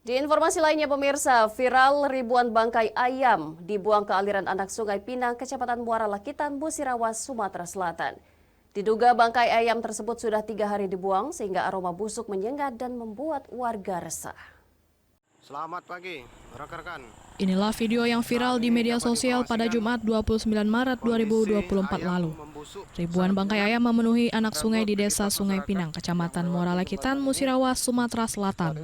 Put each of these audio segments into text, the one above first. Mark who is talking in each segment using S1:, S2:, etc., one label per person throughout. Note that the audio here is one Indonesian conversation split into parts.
S1: Di informasi lainnya pemirsa, viral ribuan bangkai ayam dibuang ke aliran anak Sungai Pinang, Kecamatan Muara Lakitan, Musirawas, Sumatera Selatan. Diduga bangkai ayam tersebut sudah 3 hari dibuang sehingga aroma busuk menyengat dan membuat warga resah.
S2: Selamat pagi, rekan-rekan.
S3: Inilah video yang viral di media sosial pada Jumat 29 Maret 2024 lalu. Ribuan bangkai ayam memenuhi anak sungai di Desa Sungai Pinang, Kecamatan Muara Lakitan, Musirawas, Sumatera Selatan.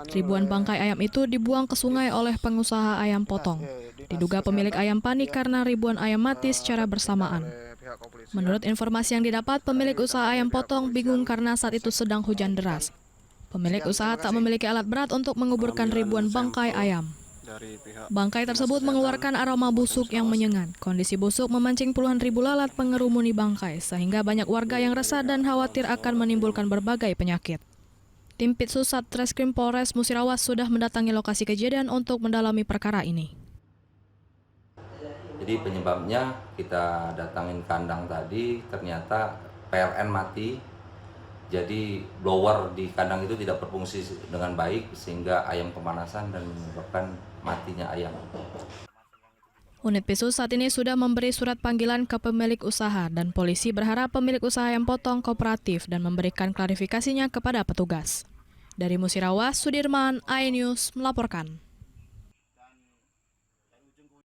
S3: Ribuan bangkai ayam itu dibuang ke sungai oleh pengusaha ayam potong. Diduga pemilik ayam panik karena ribuan ayam mati secara bersamaan. Menurut informasi yang didapat, pemilik usaha ayam potong bingung karena saat itu sedang hujan deras. Pemilik usaha tak memiliki alat berat untuk menguburkan ribuan bangkai ayam. Bangkai tersebut mengeluarkan aroma busuk yang menyengat. Kondisi busuk memancing puluhan ribu lalat pengerumuni bangkai, sehingga banyak warga yang resah dan khawatir akan menimbulkan berbagai penyakit. Tim Pitsus Satreskrim Polres Musirawas sudah mendatangi lokasi kejadian untuk mendalami perkara ini.
S4: Jadi penyebabnya kita datangin kandang tadi, ternyata PLN mati. Jadi blower di kandang itu tidak berfungsi dengan baik sehingga ayam kepanasan dan menyebabkan matinya ayam.
S3: Unit Pitsus saat ini sudah memberi surat panggilan ke pemilik usaha dan polisi berharap pemilik usaha ayam potong kooperatif dan memberikan klarifikasinya kepada petugas. Dari Musirawas, Sudirman, iNews melaporkan.